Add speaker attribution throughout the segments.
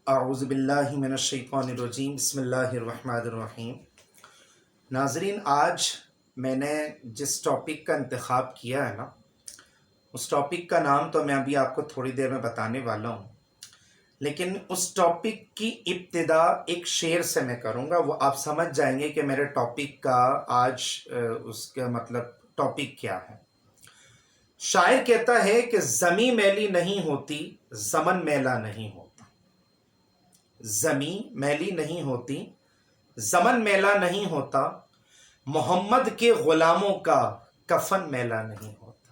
Speaker 1: اعوذ باللہ من الشیطان الرجیم بسم اللہ الرحمن الرحیم۔ ناظرین، آج میں نے جس ٹاپک کا انتخاب کیا ہے نا، اس ٹاپک کا نام تو میں ابھی آپ کو تھوڑی دیر میں بتانے والا ہوں، لیکن اس ٹاپک کی ابتدا ایک شعر سے میں کروں گا۔ وہ آپ سمجھ جائیں گے کہ میرے ٹاپک کا آج اس کا مطلب ٹاپک کیا ہے۔ شاعر کہتا ہے کہ زمیں میلی نہیں ہوتی، زمن میلا نہیں ہوتا۔ زمیں میلی نہیں ہوتی، زمن میلا نہیں ہوتا، محمد کے غلاموں کا کفن میلا نہیں ہوتا۔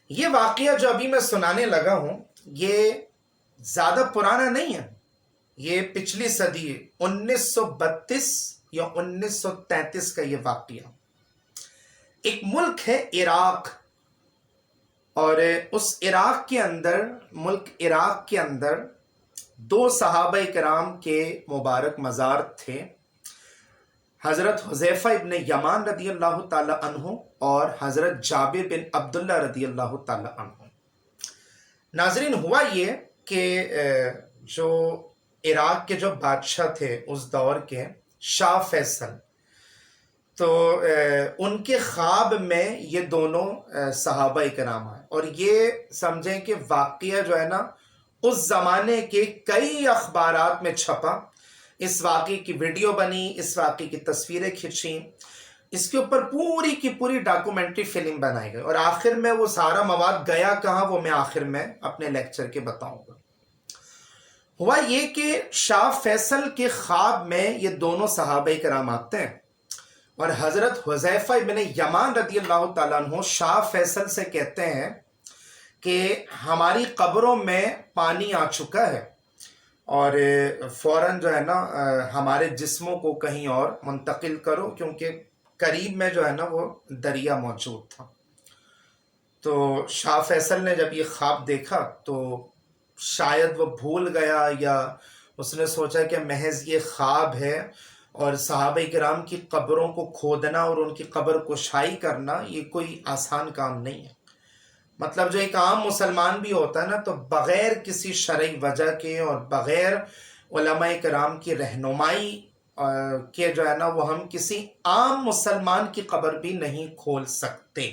Speaker 1: یہ واقعہ جو ابھی میں سنانے لگا ہوں، یہ زیادہ پرانا نہیں ہے، یہ پچھلی صدی 1932 یا 1933 کا یہ واقعہ۔ ایک ملک ہے عراق، اور اس ملک عراق کے اندر دو صحابہ کرام کے مبارک مزار تھے، حضرت حذیفہ ابن یمان رضی اللہ تعالی عنہ اور حضرت جابر بن عبداللہ رضی اللہ تعالی عنہ۔ ناظرین، ہوا یہ کہ جو عراق کے جو بادشاہ تھے اس دور کے، شاہ فیصل، تو ان کے خواب میں یہ دونوں صحابہ کرام آئے، اور یہ سمجھیں کہ واقعہ جو ہے نا اس زمانے کے کئی اخبارات میں چھپا، اس واقعے کی ویڈیو بنی، اس واقعے کی تصویریں کھینچیں، اس کے اوپر پوری کی پوری ڈاکومنٹری فلم بنائی گئی، اور آخر میں وہ سارا مواد گیا کہاں وہ میں آخر میں اپنے لیکچر کے بتاؤں گا۔ ہوا یہ کہ شاہ فیصل کے خواب میں یہ دونوں صحابہ کرام آتے ہیں، اور حضرت حذیفہ ابن یمان رضی اللہ تعالیٰ عنہ شاہ فیصل سے کہتے ہیں کہ ہماری قبروں میں پانی آ چکا ہے، اور فوراً جو ہے نا ہمارے جسموں کو کہیں اور منتقل کرو، کیونکہ قریب میں جو ہے نا وہ دریا موجود تھا۔ تو شاہ فیصل نے جب یہ خواب دیکھا تو شاید وہ بھول گیا، یا اس نے سوچا کہ محض یہ خواب ہے، اور صحابہ کرام کی قبروں کو کھودنا اور ان کی قبر کشائی کرنا یہ کوئی آسان کام نہیں ہے۔ مطلب جو ایک عام مسلمان بھی ہوتا ہے نا، تو بغیر کسی شرعی وجہ کے اور بغیر علماء کرام کی رہنمائی کے جو ہے نا وہ ہم کسی عام مسلمان کی قبر بھی نہیں کھول سکتے۔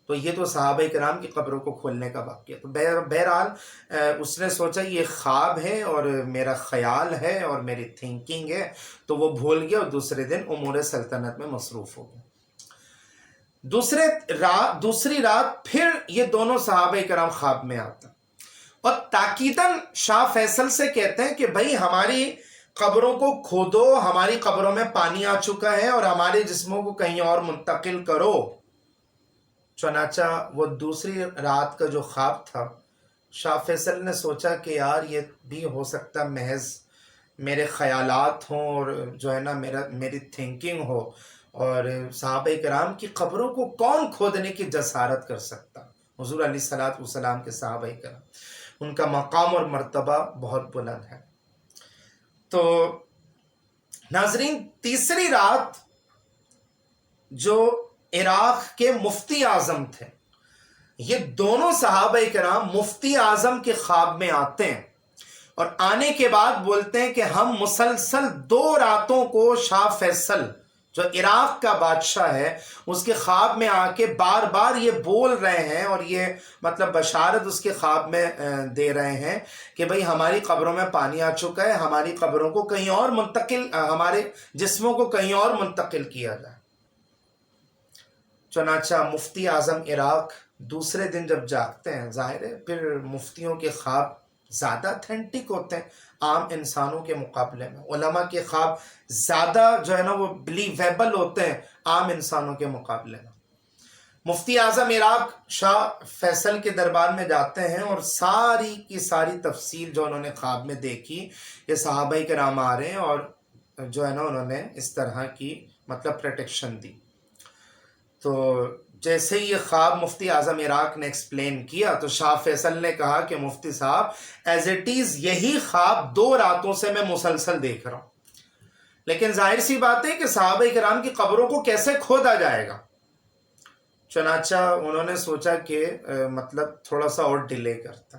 Speaker 1: تو یہ تو صحابہ کرام کی قبروں کو کھولنے کا واقعہ۔ تو بہرحال اس نے سوچا یہ خواب ہے اور میرا خیال ہے اور میری تھنکنگ ہے، تو وہ بھول گیا اور دوسرے دن امور سلطنت میں مصروف ہو گیا۔ دوسری رات پھر یہ دونوں صحابہ کرام خواب میں آتا، اور تاکیداً شاہ فیصل سے کہتے ہیں کہ بھائی ہماری قبروں کو کھودو، ہماری قبروں میں پانی آ چکا ہے، اور ہمارے جسموں کو کہیں اور منتقل کرو۔ چنانچہ وہ دوسری رات کا جو خواب تھا، شاہ فیصل نے سوچا کہ یار یہ بھی ہو سکتا محض میرے خیالات ہوں، اور جو ہے نا میری تھنکنگ ہو، اور صحابہ کرام کی قبروں کو کون کھودنے کی جسارت کر سکتا؟ حضور علیہ الصلوۃ والسلام کے صحابہ کرام، ان کا مقام اور مرتبہ بہت بلند ہے۔ تو ناظرین، تیسری رات جو عراق کے مفتی اعظم تھے، یہ دونوں صحابہ کرام مفتی اعظم کے خواب میں آتے ہیں، اور آنے کے بعد بولتے ہیں کہ ہم مسلسل 2 راتوں کو شاہ فیصل جو عراق کا بادشاہ ہے اس کے خواب میں آ کے بار بار یہ بول رہے ہیں، اور یہ مطلب بشارت اس کے خواب میں دے رہے ہیں کہ بھئی ہماری قبروں میں پانی آ چکا ہے، ہماری قبروں کو کہیں اور ہمارے جسموں کو کہیں اور منتقل کیا جائے۔ چنانچہ مفتی اعظم عراق دوسرے دن جب جاگتے ہیں، ظاہر ہے پھر مفتیوں کے خواب زیادہ اتھینٹک ہوتے ہیں عام انسانوں کے مقابلے میں، علماء کے خواب زیادہ جو ہے نا وہ بلیویبل ہوتے ہیں عام انسانوں کے مقابلے میں۔ مفتی اعظم عراق شاہ فیصل کے دربار میں جاتے ہیں، اور ساری کی ساری تفصیل جو انہوں نے خواب میں دیکھی، یہ صحابہ کرام آ رہے ہیں اور جو ہے نا انہوں نے اس طرح کی مطلب پروٹیکشن دی۔ تو جیسے ہی یہ خواب مفتی اعظم عراق نے ایکسپلین کیا تو شاہ فیصل نے کہا کہ مفتی صاحب ایز اٹ از یہی خواب 2 راتوں سے میں مسلسل دیکھ رہا ہوں، لیکن ظاہر سی بات ہے کہ صحابہ کرام کی قبروں کو کیسے کھودا جائے گا۔ چنانچہ انہوں نے سوچا کہ مطلب تھوڑا سا اور ڈیلے کرتا۔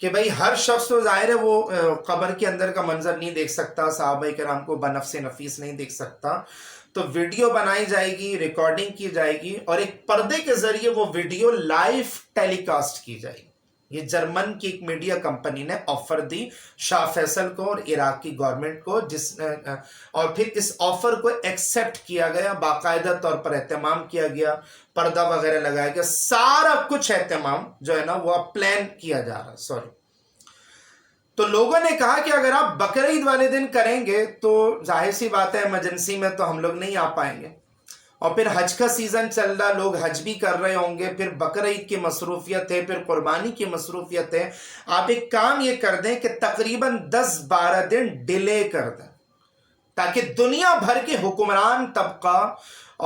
Speaker 1: کہ بھائی ہر شخص تو ظاہر ہے وہ قبر کے اندر کا منظر نہیں دیکھ سکتا، صحابہ کرام کو بنفس نفیس نہیں دیکھ سکتا، تو ویڈیو بنائی جائے گی، ریکارڈنگ کی جائے گی، اور ایک پردے کے ذریعے وہ ویڈیو لائیو ٹیلی کاسٹ کی جائے گی۔ یہ جرمن کی ایک میڈیا کمپنی نے آفر دی شاہ فیصل کو اور عراق کی گورنمنٹ کو، اور پھر اس آفر کو ایکسیپٹ کیا گیا، باقاعدہ طور پر اہتمام کیا گیا، پردہ وغیرہ لگایا گیا، سارا کچھ اہتمام جو ہے نا وہ پلان کیا جا رہا ہے۔ سوری، تو لوگوں نے کہا کہ اگر آپ بقرعید والے دن کریں گے تو ظاہر سی بات ہے ایمرجنسی میں تو ہم لوگ نہیں آ پائیں گے، اور پھر حج کا سیزن چل رہا، لوگ حج بھی کر رہے ہوں گے، پھر بقرعید کی مصروفیت ہے، پھر قربانی کی مصروفیت ہے، آپ ایک کام یہ کر دیں کہ تقریباً 10-12 دن ڈیلے کر دیں، تاکہ دنیا بھر کے حکمران طبقہ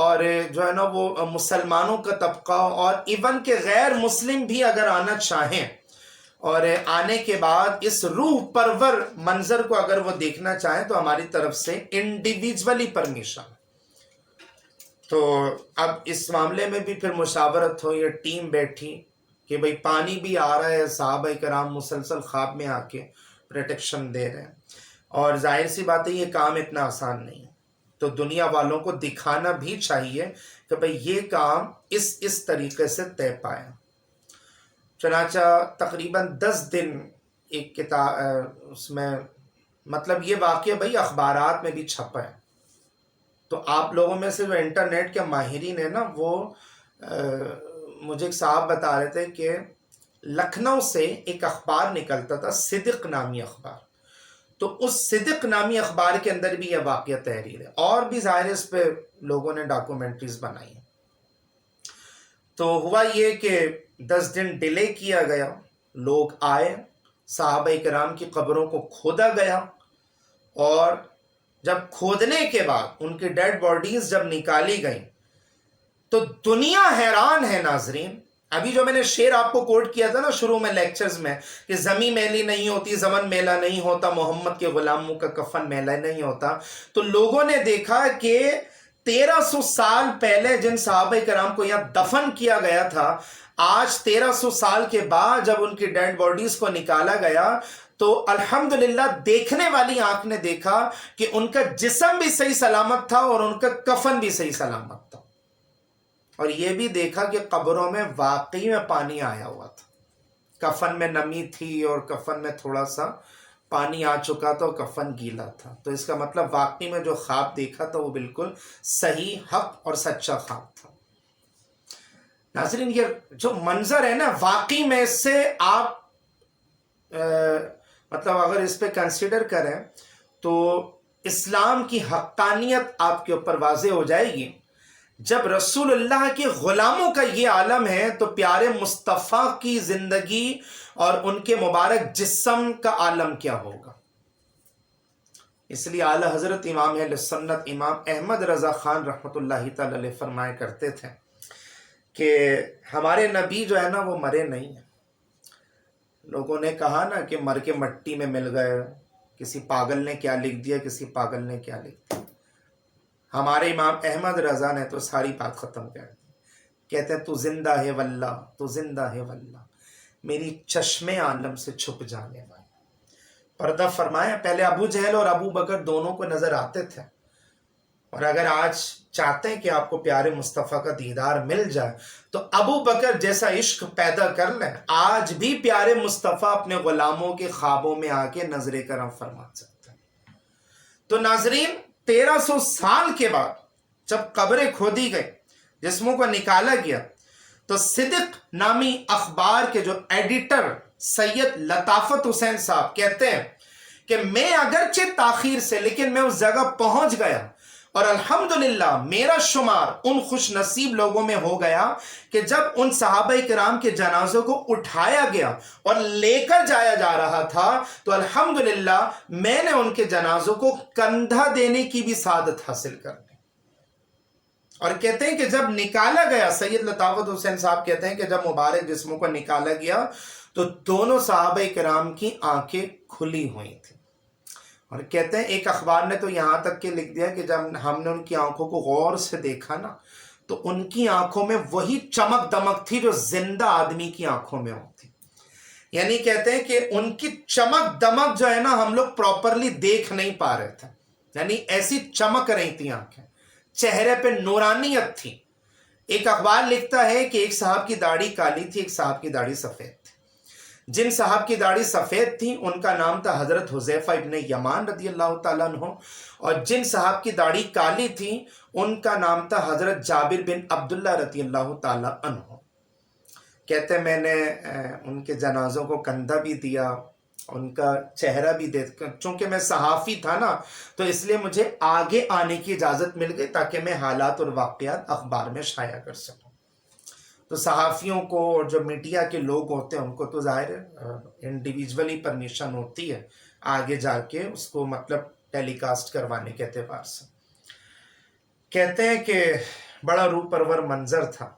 Speaker 1: اور جو ہے نا وہ مسلمانوں کا طبقہ اور ایون کے غیر مسلم بھی اگر آنا چاہیں، اور آنے کے بعد اس روح پرور منظر کو اگر وہ دیکھنا چاہیں تو ہماری طرف سے انڈیویجولی پرمیشن۔ تو اب اس معاملے میں بھی پھر مشاورت ہوئی، ٹیم بیٹھی کہ بھئی پانی بھی آ رہا ہے، صحابہ کرام مسلسل خواب میں آ کے پروٹیکشن دے رہے ہیں، اور ظاہر سی بات ہے یہ کام اتنا آسان نہیں ہے، تو دنیا والوں کو دکھانا بھی چاہیے کہ بھئی یہ کام اس طریقے سے طے پایا۔ چنانچہ تقریباً 10 دن ایک کتاب اس میں، مطلب یہ واقعہ بھئی اخبارات میں بھی چھپا ہے، تو آپ لوگوں میں سے جو انٹرنیٹ کے ماہرین ہیں نا، وہ مجھے ایک صاحب بتا رہے تھے کہ لکھنؤ سے ایک اخبار نکلتا تھا، صدق نامی اخبار، تو اس صدق نامی اخبار کے اندر بھی یہ واقعہ تحریر ہے، اور بھی ظاہر اس پہ لوگوں نے ڈاکومنٹریز بنائی ہیں۔ تو ہوا یہ کہ 10 دن ڈیلے کیا گیا، لوگ آئے، صحابہ کرام کی قبروں کو کھودا گیا، اور جب کھودنے کے بعد ان کی ڈیڈ باڈیز جب نکالی گئیں تو دنیا حیران ہے ناظرین۔ ابھی جو میں نے شعر آپ کو کوٹ کیا تھا نا شروع میں لیکچرز میں کہ زمین میلی نہیں ہوتی، زمن میلا نہیں ہوتا، محمد کے غلاموں کا کفن میلا نہیں ہوتا، تو لوگوں نے دیکھا کہ 1300 سال پہلے جن صحابہ کرام کو یہاں دفن کیا گیا تھا، آج 1300 سال کے بعد جب ان کی ڈیڈ باڈیز کو نکالا گیا تو الحمدللہ دیکھنے والی آنکھ نے دیکھا کہ ان کا جسم بھی صحیح سلامت تھا اور ان کا کفن بھی صحیح سلامت تھا، اور یہ بھی دیکھا کہ قبروں میں واقعی میں پانی آیا ہوا تھا، کفن میں نمی تھی اور کفن میں تھوڑا سا پانی آ چکا تھا اور کفن گیلا تھا، تو اس کا مطلب واقعی میں جو خواب دیکھا تھا وہ بالکل صحیح، حق اور سچا خواب تھا۔ ناظرین یہ جو منظر ہے نا، واقعی میں اس سے آپ مطلب اگر اس پہ کنسیڈر کریں تو اسلام کی حقانیت آپ کے اوپر واضح ہو جائے گی۔ جب رسول اللہ کے غلاموں کا یہ عالم ہے تو پیارے مصطفیٰ کی زندگی اور ان کے مبارک جسم کا عالم کیا ہوگا۔ اس لیے اعلی حضرت امام اہل سنت امام احمد رضا خان رحمۃ اللہ تعالی علیہ فرمایا کرتے تھے کہ ہمارے نبی جو ہے نا وہ مرے نہیں ہیں۔ لوگوں نے کہا نا کہ مر کے مٹی میں مل گئے، کسی پاگل نے کیا لکھ دیا، کسی پاگل نے کیا لکھ دیا، ہمارے امام احمد رضا نے تو ساری بات ختم کر دی، کہتے ہیں تو زندہ ہے واللہ، تو زندہ ہے واللہ، میری چشم عالم سے چھپ جانے والا۔ پردہ فرمایا، پہلے ابو جہل اور ابو بکر دونوں کو نظر آتے تھے، اور اگر آج چاہتے ہیں کہ آپ کو پیارے مصطفیٰ کا دیدار مل جائے تو ابو بکر جیسا عشق پیدا کر لیں، آج بھی پیارے مصطفیٰ اپنے غلاموں کے خوابوں میں آ کے نظر کرم فرما سکتے ہیں۔ تو ناظرین 1300 سال کے بعد جب قبریں کھودی گئی، جسموں کو نکالا گیا، تو صدق نامی اخبار کے جو ایڈیٹر سید لطافت حسین صاحب کہتے ہیں کہ میں اگرچہ تاخیر سے لیکن میں اس جگہ پہنچ گیا، اور الحمدللہ میرا شمار ان خوش نصیب لوگوں میں ہو گیا کہ جب ان صحابہ کرام کے جنازوں کو اٹھایا گیا اور لے کر جایا جا رہا تھا تو الحمدللہ میں نے ان کے جنازوں کو کندھا دینے کی بھی سعادت حاصل کر لی۔ اور کہتے ہیں کہ جب نکالا گیا، سید لطافت حسین صاحب کہتے ہیں کہ جب مبارک جسموں کو نکالا گیا تو دونوں صحابہ کرام کی آنکھیں کھلی ہوئی تھیں، اور کہتے ہیں ایک اخبار نے تو یہاں تک کہ لکھ دیا کہ جب ہم نے ان کی آنکھوں کو غور سے دیکھا نا تو ان کی آنکھوں میں وہی چمک دمک تھی جو زندہ آدمی کی آنکھوں میں ہوتی۔ یعنی کہتے ہیں کہ ان کی چمک دمک جو ہے نا ہم لوگ پراپرلی دیکھ نہیں پا رہے تھے، یعنی ایسی چمک رہی تھی آنکھیں، چہرے پہ نورانیت تھی۔ ایک اخبار لکھتا ہے کہ ایک صاحب کی داڑھی کالی تھی، ایک صاحب کی داڑھی سفید تھی۔ جن صاحب کی داڑھی سفید تھی ان کا نام تھا حضرت حذیفہ ابن یمان رضی اللہ تعالیٰ عنہ، اور جن صاحب کی داڑھی کالی تھی ان کا نام تھا حضرت جابر بن عبداللہ رضی اللہ تعالیٰ عنہ۔ کہتے ہیں میں نے ان کے جنازوں کو کندھا بھی دیا، ان کا چہرہ بھی دیکھ، چونکہ میں صحافی تھا نا تو اس لیے مجھے آگے آنے کی اجازت مل گئی تاکہ میں حالات اور واقعات اخبار میں شائع کر سکوں۔ تو صحافیوں کو اور جو میڈیا کے لوگ ہوتے ہیں ان کو تو ظاہر ہے انڈیویجولی پرمیشن ہوتی ہے آگے جا کے اس کو مطلب ٹیلی کاسٹ کروانے کے اعتبار سے۔ کہتے ہیں کہ بڑا روح پرور منظر تھا،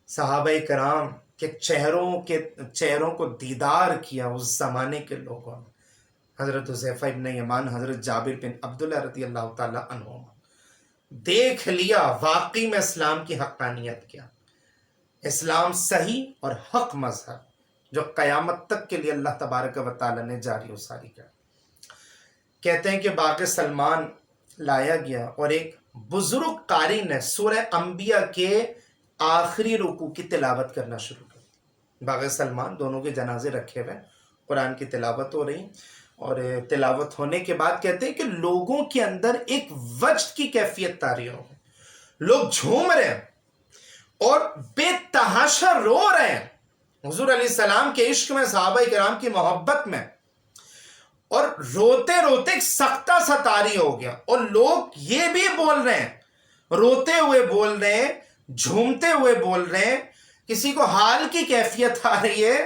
Speaker 1: صحابہ کرام کے چہروں کو دیدار کیا اس زمانے کے لوگوں نے۔ حضرت حذیفہ ابن یمان، حضرت جابر بن عبداللہ رضی اللہ تعالیٰ عنہ، دیکھ لیا واقعی میں اسلام کی حقانیت کیا، اسلام صحیح اور حق مذہب جو قیامت تک کے لیے اللہ تبارک و تعالیٰ نے جاری و ساری کیا۔ کہتے ہیں کہ باغ سلمان لایا گیا اور ایک بزرگ قاری نے سورہ انبیاء کے آخری رکوع کی تلاوت کرنا شروع کر۔ باغ سلمان دونوں کے جنازے رکھے ہوئے، قرآن کی تلاوت ہو رہی، اور تلاوت ہونے کے بعد کہتے ہیں کہ لوگوں کے اندر ایک وجد کی کیفیت طاری ہو گئی، لوگ جھوم رہے ہیں اور بے تحاشا رو رہے ہیں حضور علیہ السلام کے عشق میں، صحابہ کرام کی محبت میں، اور روتے روتے ایک سختہ سا طاری ہو گیا، اور لوگ یہ بھی بول رہے ہیں، روتے ہوئے بول رہے ہیں، جھومتے ہوئے بول رہے ہیں، کسی کو حال کی کیفیت آ رہی ہے۔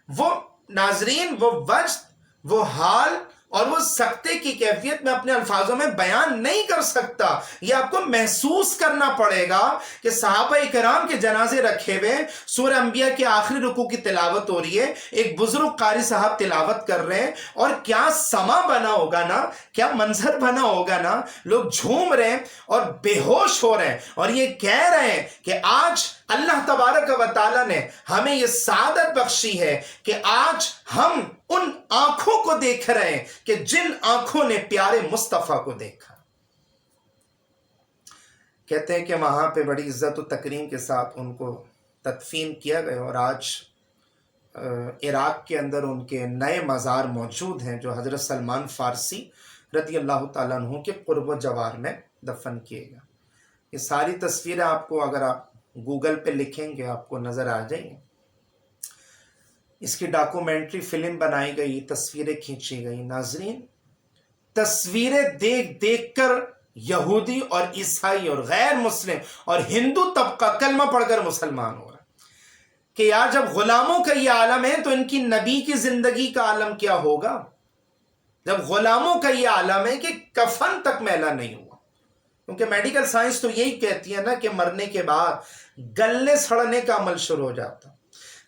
Speaker 1: وہ ناظرین، وہ وجد، وہ حال اور وہ سکتے کی کیفیت میں اپنے الفاظوں میں بیان نہیں کر سکتا۔ یہ آپ کو محسوس کرنا پڑے گا کہ صحابہ کرام کے جنازے رکھے ہوئے، سورہ انبیاء کے آخری رکوع کی تلاوت ہو رہی ہے، ایک بزرگ قاری صاحب تلاوت کر رہے ہیں، اور کیا سما بنا ہوگا نا، کیا منظر بنا ہوگا نا، لوگ جھوم رہے ہیں اور بے ہوش ہو رہے ہیں، اور یہ کہہ رہے ہیں کہ آج اللہ تبارک و تعالیٰ نے ہمیں یہ سعادت بخشی ہے کہ آج ہم ان آنکھوں کو دیکھ رہے ہیں کہ جن آنکھوں نے پیارے مصطفیٰ کو دیکھا۔ کہتے ہیں کہ وہاں پہ بڑی عزت و تکریم کے ساتھ ان کو تدفین کیا گیا، اور آج عراق کے اندر ان کے نئے مزار موجود ہیں جو حضرت سلمان فارسی رضی اللہ تعالیٰ عنہ کے قرب و جوار میں دفن کیے گئے۔ یہ ساری تصویریں آپ کو اگر آپ گوگل پہ لکھیں گے آپ کو نظر آ جائیں گے۔ اس کی ڈاکومنٹری فلم بنائی گئی، تصویریں کھینچی گئی۔ ناظرین، تصویریں دیکھ دیکھ کر یہودی اور عیسائی اور غیر مسلم اور ہندو طبقہ کلمہ پڑھ کر مسلمان ہو رہا ہے کہ یار جب غلاموں کا یہ عالم ہے تو ان کی نبی کی زندگی کا عالم کیا ہوگا؟ جب غلاموں کا یہ عالم ہے کہ کفن تک میلا نہیں ہوا، کیونکہ میڈیکل سائنس تو یہی کہتی ہے نا کہ مرنے کے بعد گلنے سڑنے کا عمل شروع ہو جاتا،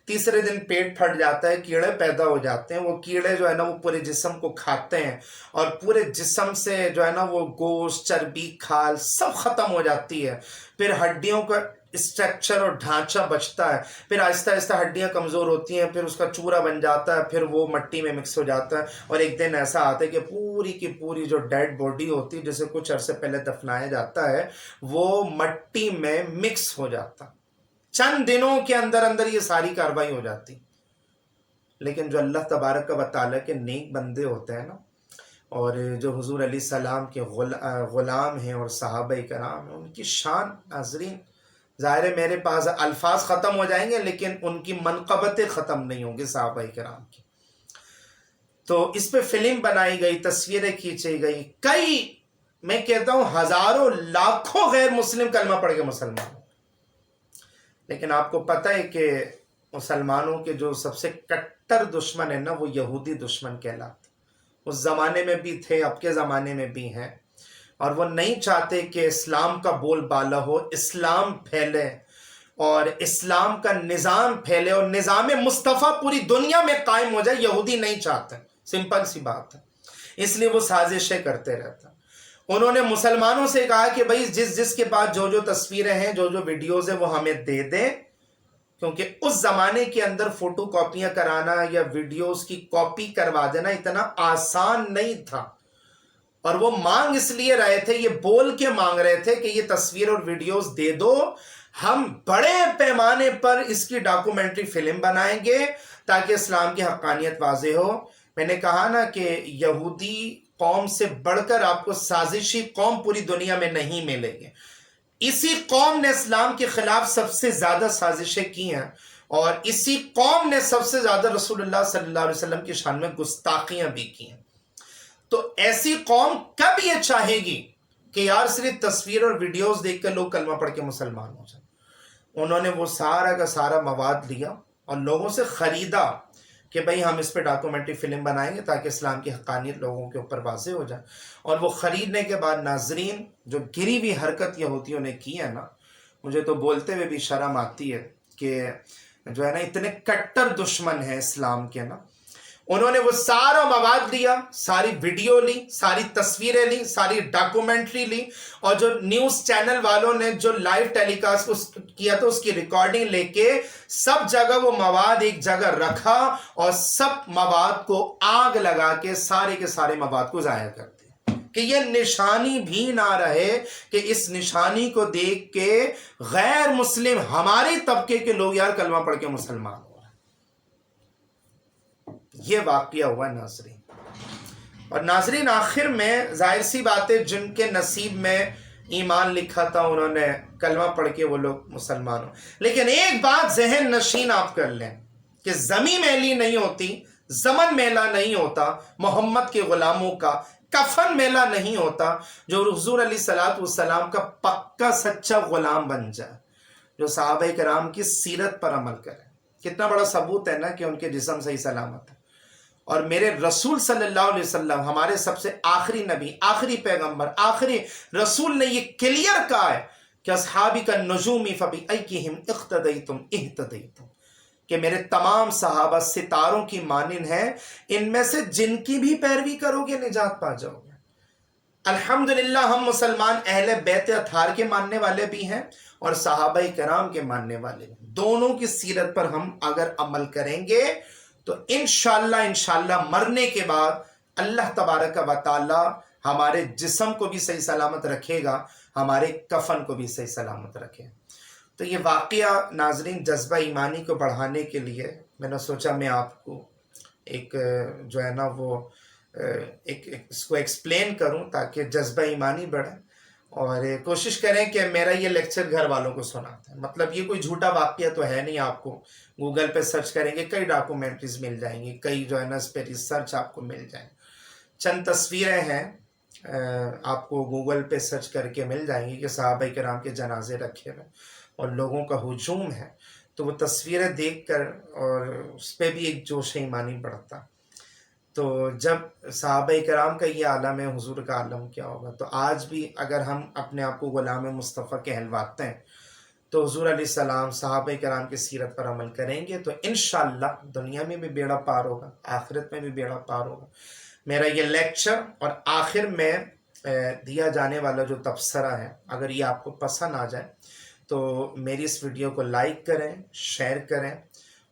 Speaker 1: تیسرے دن پیٹ پھٹ جاتا ہے، کیڑے پیدا ہو جاتے ہیں، وہ کیڑے جو ہے نا وہ پورے جسم کو کھاتے ہیں، اور پورے جسم سے جو ہے نا وہ گوشت، چربی، کھال سب ختم ہو جاتی ہے، پھر ہڈیوں کا اسٹرکچر اور ڈھانچہ بچتا ہے، پھر آہستہ آہستہ ہڈیاں کمزور ہوتی ہیں، پھر اس کا چورا بن جاتا ہے، پھر وہ مٹی میں مکس ہو جاتا ہے، اور ایک دن ایسا آتا ہے کہ پوری کی پوری جو ڈیڈ باڈی ہوتی ہے جسے کچھ عرصے پہلے دفنایا جاتا ہے وہ مٹی میں مکس ہو جاتا، چند دنوں کے اندر اندر یہ ساری کاروائی ہو جاتی۔ لیکن جو اللہ تبارک و تعالیٰ کے نیک بندے ہوتے ہیں نا، اور جو حضور علیہ السلام کے غلام ہیں اور صحابہ کرام ہیں، ان کی شان ناظرین، ظاہر ہے میرے پاس الفاظ ختم ہو جائیں گے لیکن ان کی منقبتیں ختم نہیں ہوں گی صحابہ کرام کی۔ تو اس پہ فلم بنائی گئی، تصویریں کھینچی گئی، کئی میں کہتا ہوں ہزاروں لاکھوں غیر مسلم کلمہ پڑھ کے مسلمان، لیکن آپ کو پتہ ہے کہ مسلمانوں کے جو سب سے کٹر دشمن ہے نا وہ یہودی دشمن کہلاتے، اس زمانے میں بھی تھے، اب کے زمانے میں بھی ہیں، اور وہ نہیں چاہتے کہ اسلام کا بول بالا ہو، اسلام پھیلے اور اسلام کا نظام پھیلے اور نظام مصطفیٰ پوری دنیا میں قائم ہو جائے۔ یہودی نہیں چاہتے، سمپل سی بات ہے، اس لیے وہ سازشیں کرتے رہتے ہیں۔ انہوں نے مسلمانوں سے کہا کہ بھائی جس کے پاس جو تصویریں ہیں، جو ویڈیوز ہیں وہ ہمیں دے دیں، کیونکہ اس زمانے کے اندر فوٹو کاپیاں کرانا یا ویڈیوز کی کاپی کروا دینا اتنا آسان نہیں تھا، اور وہ مانگ اس لیے رہے تھے، یہ بول کے مانگ رہے تھے کہ یہ تصویر اور ویڈیوز دے دو، ہم بڑے پیمانے پر اس کی ڈاکومنٹری فلم بنائیں گے تاکہ اسلام کی حقانیت واضح ہو۔ میں نے کہا نا کہ یہودی قوم سے بڑھ کر آپ کو سازشی قوم پوری دنیا میں نہیں ملے گی۔ اسی قوم نے اسلام کے خلاف سب سے زیادہ سازشیں کی ہیں، اور اسی قوم نے سب سے زیادہ رسول اللہ صلی اللہ علیہ وسلم کی شان میں گستاخیاں بھی کی ہیں۔ تو ایسی قوم کب یہ چاہے گی کہ یار صرف تصویر اور ویڈیوز دیکھ کر لوگ کلمہ پڑھ کے مسلمان ہو جائیں؟ انہوں نے وہ سارا کا سارا مواد لیا اور لوگوں سے خریدا کہ بھئی ہم اس پہ ڈاکومنٹری فلم بنائیں گے تاکہ اسلام کی حقانیت لوگوں کے اوپر واضح ہو جائے۔ اور وہ خریدنے کے بعد ناظرین جو گری ہوئی حرکت یہودیوں نے کی ہے نا، مجھے تو بولتے ہوئے بھی شرم آتی ہے کہ جو ہے نا اتنے کٹر دشمن ہیں اسلام کے نا، انہوں نے وہ سارا مواد لیا، ساری ویڈیو لی، ساری تصویریں لی، ساری ڈاکومنٹری لی، اور جو نیوز چینل والوں نے جو لائیو ٹیلی کاسٹ کیا تھا اس کی ریکارڈنگ لے کے سب جگہ وہ مواد ایک جگہ رکھا اور سب مواد کو آگ لگا کے سارے کے سارے مواد کو ضائع کر دیا کہ یہ نشانی بھی نہ رہے، کہ اس نشانی کو دیکھ کے غیر مسلم ہماری طبقے کے لوگ یار کلمہ پڑھ کے مسلمان ہو۔ یہ واقعہ ہوا ناظرین، اور ناظرین آخر میں ظاہر سی بات ہے جن کے نصیب میں ایمان لکھا تھا انہوں نے کلمہ پڑھ کے وہ لوگ مسلمان ہو۔ لیکن ایک بات ذہن نشین آپ کر لیں کہ زمین میلی نہیں ہوتی، زمن میلا نہیں ہوتا، محمد کے غلاموں کا کفن میلا نہیں ہوتا جو حضور علیہ الصلوۃ والسلام کا پکا سچا غلام بن جائے، جو صحابہ کرام کی سیرت پر عمل کرے۔ کتنا بڑا ثبوت ہے نا کہ ان کے جسم صحیح سلامت ہے، اور میرے رسول صلی اللہ علیہ وسلم ہمارے سب سے آخری نبی، آخری پیغمبر، آخری رسول نے یہ کلیئر کہا ہے کہ اصحابی کا نجومی فبأیہم اقتدیتم اہتدیتم، کہ میرے تمام صحابہ ستاروں کی مانند ہیں، ان میں سے جن کی بھی پیروی کرو گے نجات پا جاؤ گے۔ الحمدللہ ہم مسلمان اہل بیت اطہار کے ماننے والے بھی ہیں اور صحابہ کرام کے ماننے والے بھی، دونوں کی سیرت پر ہم اگر عمل کریں گے تو انشاءاللہ مرنے کے بعد اللہ تبارک و تعالی ہمارے جسم کو بھی صحیح سلامت رکھے گا، ہمارے کفن کو بھی صحیح سلامت رکھے۔ تو یہ واقعہ ناظرین جذبہ ایمانی کو بڑھانے کے لیے میں نے سوچا میں آپ کو ایک جو ہے نا وہ اس کو ایکسپلین کروں تاکہ جذبہ ایمانی بڑھے، اور کوشش کریں کہ میرا یہ لیکچر گھر والوں کو سناتے ہیں۔ مطلب یہ کوئی جھوٹا واقعہ تو ہے نہیں، آپ کو گوگل پہ سرچ کریں گے کئی ڈاکومنٹریز مل جائیں گی، کئی جو ہے نا اس پہ ریسرچ آپ کو مل جائیں۔ چند تصویریں ہیں آپ کو گوگل پہ سرچ کر کے مل جائیں گی کہ صحابہ کرام کے جنازے رکھے ہوئے اور لوگوں کا ہجوم ہے، تو وہ تصویریں دیکھ کر اور اس پہ بھی ایک جوش ایمانی بڑھتا۔ تو جب صحابہ کرام کا یہ عالم ہے، حضور کا عالم کیا ہوگا؟ تو آج بھی اگر ہم اپنے آپ کو غلام مصطفیٰ کہلواتے ہیں تو حضور علیہ السلام صحابہ کرام کی سیرت پر عمل کریں گے تو انشاءاللہ دنیا میں بھی بیڑا پار ہوگا، آخرت میں بھی بیڑا پار ہوگا۔ میرا یہ لیکچر اور آخر میں دیا جانے والا جو تبصرہ ہے، اگر یہ آپ کو پسند آ جائے تو میری اس ویڈیو کو لائک کریں، شیئر کریں،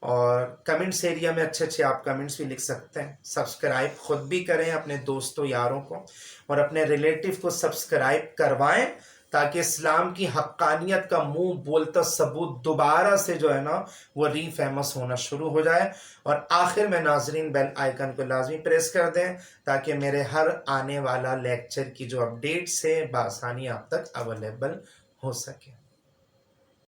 Speaker 1: اور کمنٹس ایریا میں اچھے آپ کمنٹس بھی لکھ سکتے ہیں۔ سبسکرائب خود بھی کریں اپنے دوستوں یاروں کو، اور اپنے ریلیٹیو کو سبسکرائب کروائیں تاکہ اسلام کی حقانیت کا منہ بولتا ثبوت دوبارہ سے جو ہے نا وہ ری فیمس ہونا شروع ہو جائے۔ اور آخر میں ناظرین بیل آئیکن کو لازمی پریس کر دیں تاکہ میرے ہر آنے والا لیکچر کی جو اپڈیٹس ہے بآسانی آپ تک اویلیبل ہو سکے۔